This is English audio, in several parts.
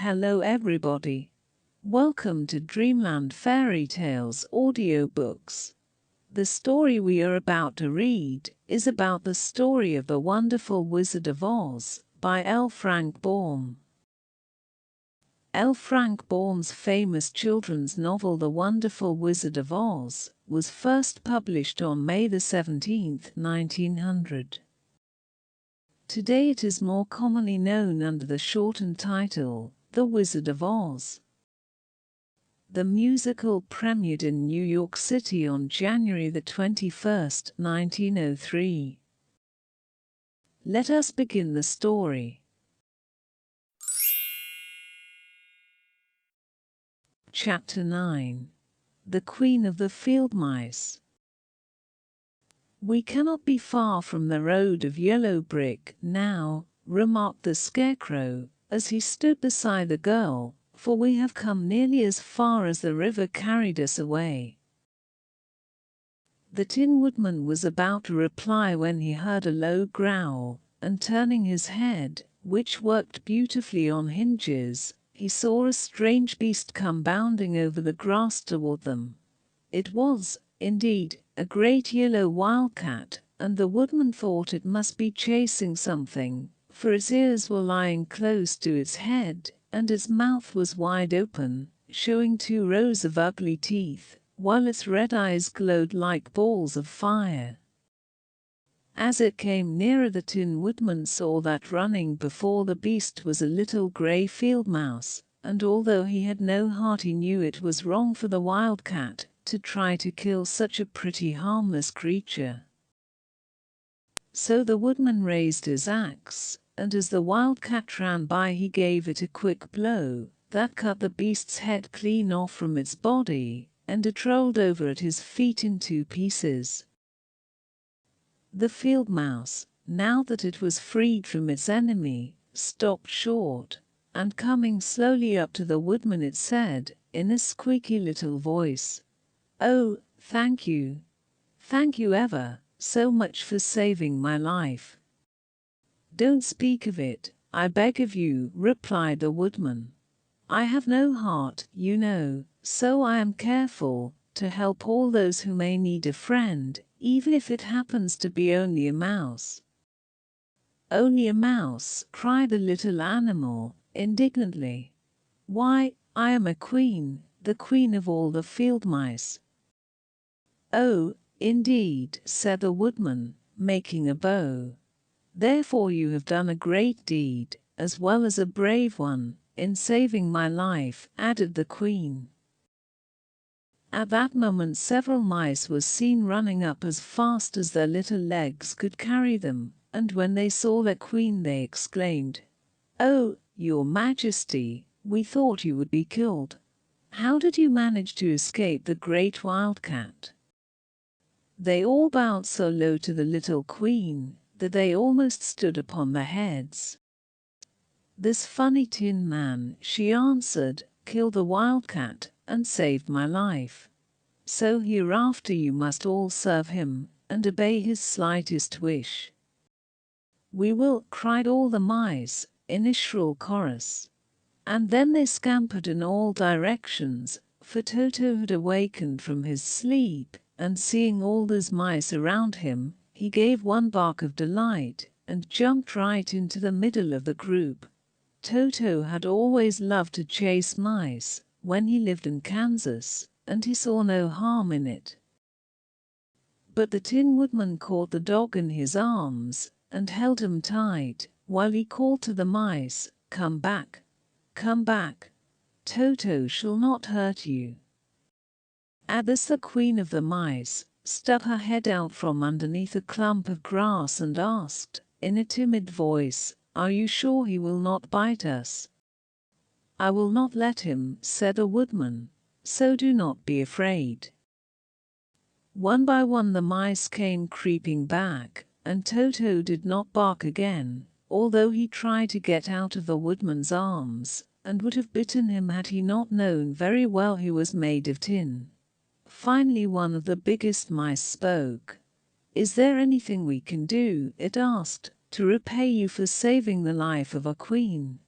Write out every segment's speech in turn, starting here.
Hello everybody. Welcome to Dreamland Fairy Tales audiobooks. The story we are about to read is about the story of the Wonderful Wizard of Oz by L. Frank Baum. L. Frank Baum's famous children's novel The Wonderful Wizard of Oz was first published on May 17, 1900. Today it is more commonly known under the shortened title, The Wizard of Oz. The musical premiered in New York City on January 21, 1903. Let us begin the story. Chapter 9. The Queen of the Field Mice. "We cannot be far from the road of yellow brick now," remarked the Scarecrow, as he stood beside the girl, "for we have come nearly as far as the river carried us away." The Tin Woodman was about to reply when he heard a low growl, and turning his head, which worked beautifully on hinges, he saw a strange beast come bounding over the grass toward them. It was, indeed, a great yellow wildcat, and the woodman thought it must be chasing something, for its ears were lying close to its head, and its mouth was wide open, showing 2 rows of ugly teeth, while its red eyes glowed like balls of fire. As it came nearer, the Tin Woodman saw that running before the beast was a little grey field mouse, and although he had no heart, he knew it was wrong for the wildcat to try to kill such a pretty harmless creature. So the woodman raised his axe, and as the wildcat ran by he gave it a quick blow that cut the beast's head clean off from its body, and it rolled over at his feet in 2 pieces. The field mouse, now that it was freed from its enemy, stopped short, and coming slowly up to the woodman it said, in a squeaky little voice, "Oh, thank you ever so much for saving my life." "Don't speak of it, I beg of you," replied the woodman. "I have no heart, you know, so I am careful to help all those who may need a friend, even if it happens to be only a mouse." "Only a mouse?" cried the little animal, indignantly. "Why, I am a queen, the queen of all the field mice." "Oh, indeed," said the woodman, making a bow. "Therefore you have done a great deed, as well as a brave one, in saving my life," added the queen. At that moment several mice were seen running up as fast as their little legs could carry them, and when they saw their queen they exclaimed, "Oh, your Majesty, we thought you would be killed. How did you manage to escape the great wildcat?" They all bowed so low to the little queen that they almost stood upon their heads. "This funny tin man," she answered, "killed the wildcat and saved my life. So hereafter you must all serve him and obey his slightest wish." "We will," cried all the mice in a shrill chorus. And then they scampered in all directions, for Toto had awakened from his sleep, and seeing all those mice around him, he gave one bark of delight and jumped right into the middle of the group. Toto had always loved to chase mice when he lived in Kansas, and he saw no harm in it. But the Tin Woodman caught the dog in his arms and held him tight, while he called to the mice, "Come back, come back. Toto shall not hurt you." At this the queen of the mice stuck her head out from underneath a clump of grass and asked, in a timid voice, "Are you sure he will not bite us?" "I will not let him," said the woodman, "so do not be afraid." One by one the mice came creeping back, and Toto did not bark again, although he tried to get out of the woodman's arms, and would have bitten him had he not known very well he was made of tin. Finally one of the biggest mice spoke. "Is there anything we can do," it asked, "to repay you for saving the life of a queen?"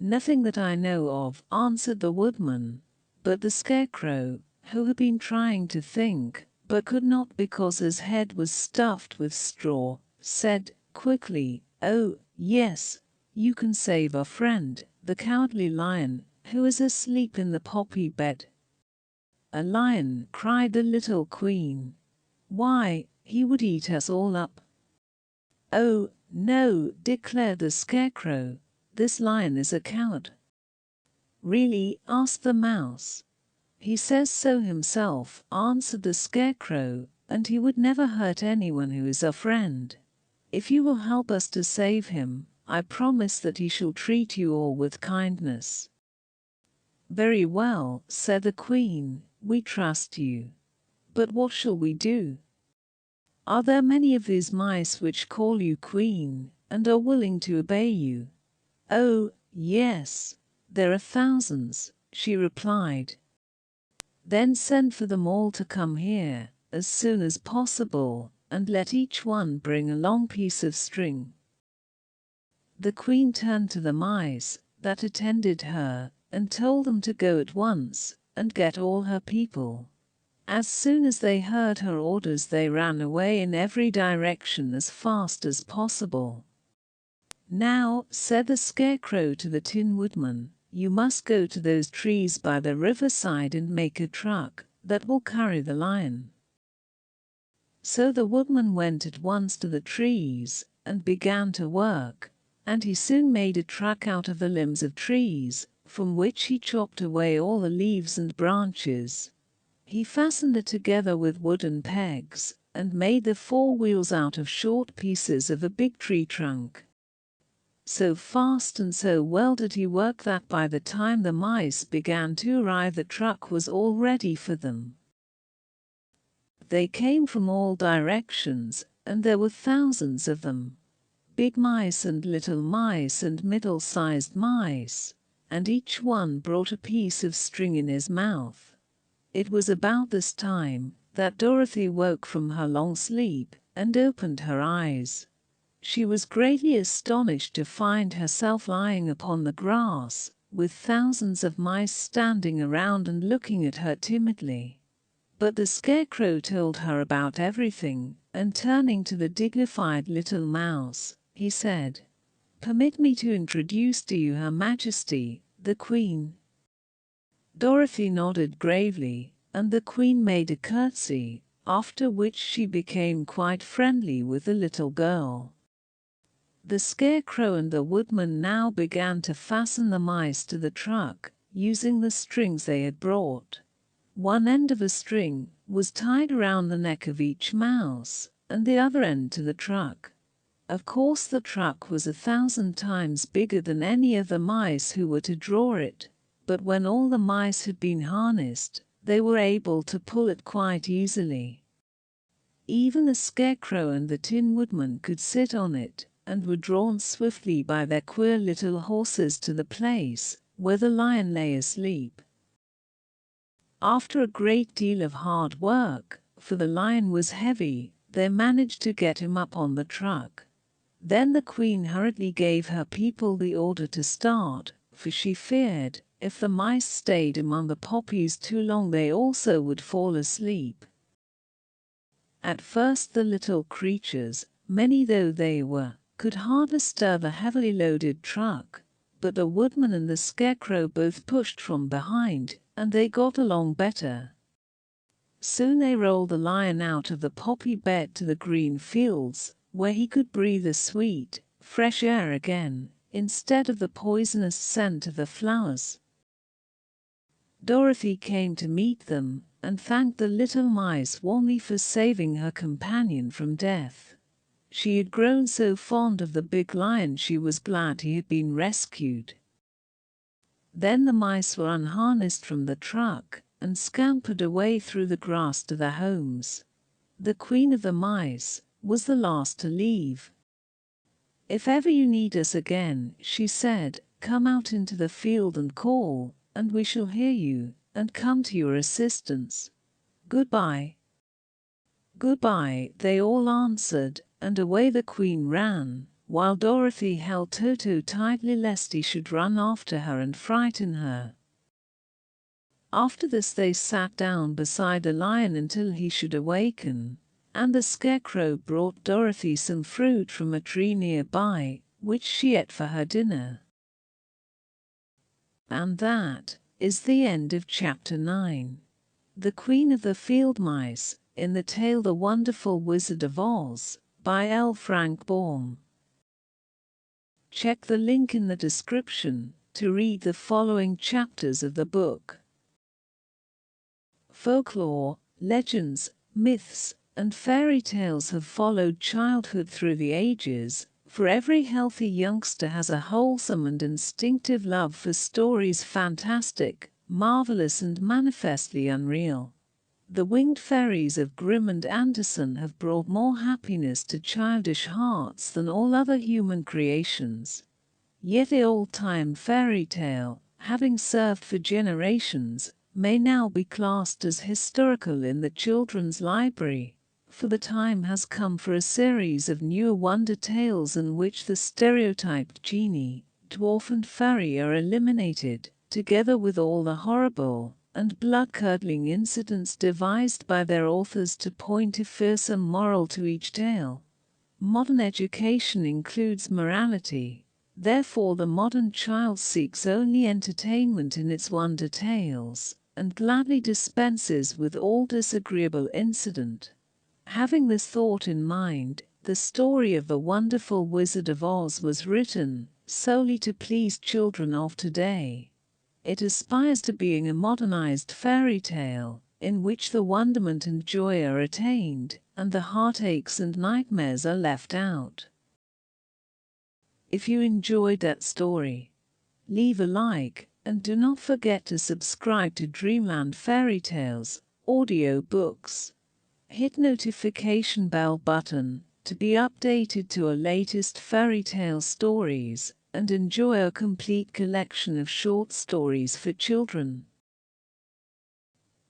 "Nothing that I know of," answered the woodman. But the Scarecrow, who had been trying to think, but could not because his head was stuffed with straw, said quickly, "Oh, yes, you can save our friend, the Cowardly Lion, who is asleep in the poppy bed." "A lion!" cried the little queen. "Why, he would eat us all up." "Oh, no," declared the Scarecrow. "This lion is a coward." "Really?" asked the mouse. "He says so himself," answered the Scarecrow, "and he would never hurt anyone who is a friend. If you will help us to save him, I promise that he shall treat you all with kindness." "Very well," said the Queen, "we trust you. But what shall we do? Are there many of these mice which call you Queen, and are willing to obey you?" "Oh, yes, there are thousands," she replied. "Then send for them all to come here, as soon as possible, and let each one bring a long piece of string." The Queen turned to the mice that attended her, and told them to go at once, and get all her people. As soon as they heard her orders, they ran away in every direction as fast as possible. "Now," said the Scarecrow to the Tin Woodman, "you must go to those trees by the riverside and make a truck that will carry the lion." So the Woodman went at once to the trees and began to work, and he soon made a truck out of the limbs of trees, from which he chopped away all the leaves and branches. He fastened it together with wooden pegs, and made the four wheels out of short pieces of a big tree trunk. So fast and so well did he work that by the time the mice began to arrive, the truck was all ready for them. They came from all directions, and there were thousands of them. Big mice and little mice and middle-sized mice, and each one brought a piece of string in his mouth. It was about this time that Dorothy woke from her long sleep and opened her eyes. She was greatly astonished to find herself lying upon the grass, with thousands of mice standing around and looking at her timidly. But the Scarecrow told her about everything, and turning to the dignified little mouse, he said, "Permit me to introduce to you Her Majesty, the Queen." Dorothy nodded gravely, and the Queen made a curtsy, after which she became quite friendly with the little girl. The Scarecrow and the Woodman now began to fasten the mice to the truck, using the strings they had brought. One end of a string was tied around the neck of each mouse, and the other end to the truck. Of course, the truck was 1,000 times bigger than any of the mice who were to draw it, but when all the mice had been harnessed, they were able to pull it quite easily. Even the Scarecrow and the Tin Woodman could sit on it, and were drawn swiftly by their queer little horses to the place where the lion lay asleep. After a great deal of hard work, for the lion was heavy, they managed to get him up on the truck. Then the Queen hurriedly gave her people the order to start, for she feared if the mice stayed among the poppies too long they also would fall asleep. At first the little creatures, many though they were, could hardly stir the heavily loaded truck, but the Woodman and the Scarecrow both pushed from behind, and they got along better. Soon they rolled the lion out of the poppy bed to the green fields, where he could breathe the sweet, fresh air again, instead of the poisonous scent of the flowers. Dorothy came to meet them, and thanked the little mice warmly for saving her companion from death. She had grown so fond of the big lion she was glad he had been rescued. Then the mice were unharnessed from the truck, and scampered away through the grass to their homes. The Queen of the Mice was the last to leave. "If ever you need us again," she said, "come out into the field and call, and we shall hear you, and come to your assistance. Goodbye." "Goodbye," they all answered, and away the Queen ran, while Dorothy held Toto tightly lest he should run after her and frighten her. After this they sat down beside the lion until he should awaken, and the scarecrow brought Dorothy some fruit from a tree nearby, which she ate for her dinner. And that is the end of Chapter 9. The Queen of the Field Mice, in the tale The Wonderful Wizard of Oz, by L. Frank Baum. Check the link in the description to read the following chapters of the book. Folklore, legends, myths, and fairy tales have followed childhood through the ages, for every healthy youngster has a wholesome and instinctive love for stories fantastic, marvelous and manifestly unreal. The winged fairies of Grimm and Andersen have brought more happiness to childish hearts than all other human creations. Yet the old-time fairy tale, having served for generations, may now be classed as historical in the children's library, for the time has come for a series of newer wonder tales in which the stereotyped genie, dwarf and fairy are eliminated, together with all the horrible and blood-curdling incidents devised by their authors to point a fearsome moral to each tale. Modern education includes morality. Therefore the modern child seeks only entertainment in its wonder tales, and gladly dispenses with all disagreeable incident. Having this thought in mind, the story of the Wonderful Wizard of Oz was written solely to please children of today. It aspires to being a modernized fairy tale, in which the wonderment and joy are attained, and the heartaches and nightmares are left out. If you enjoyed that story, leave a like, and do not forget to subscribe to Dreamland Fairy Tales audiobooks. Hit notification bell button to be updated to our latest fairy tale stories, and enjoy a complete collection of short stories for children.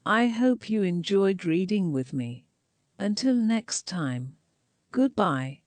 I hope you enjoyed reading with me. Until next time, goodbye.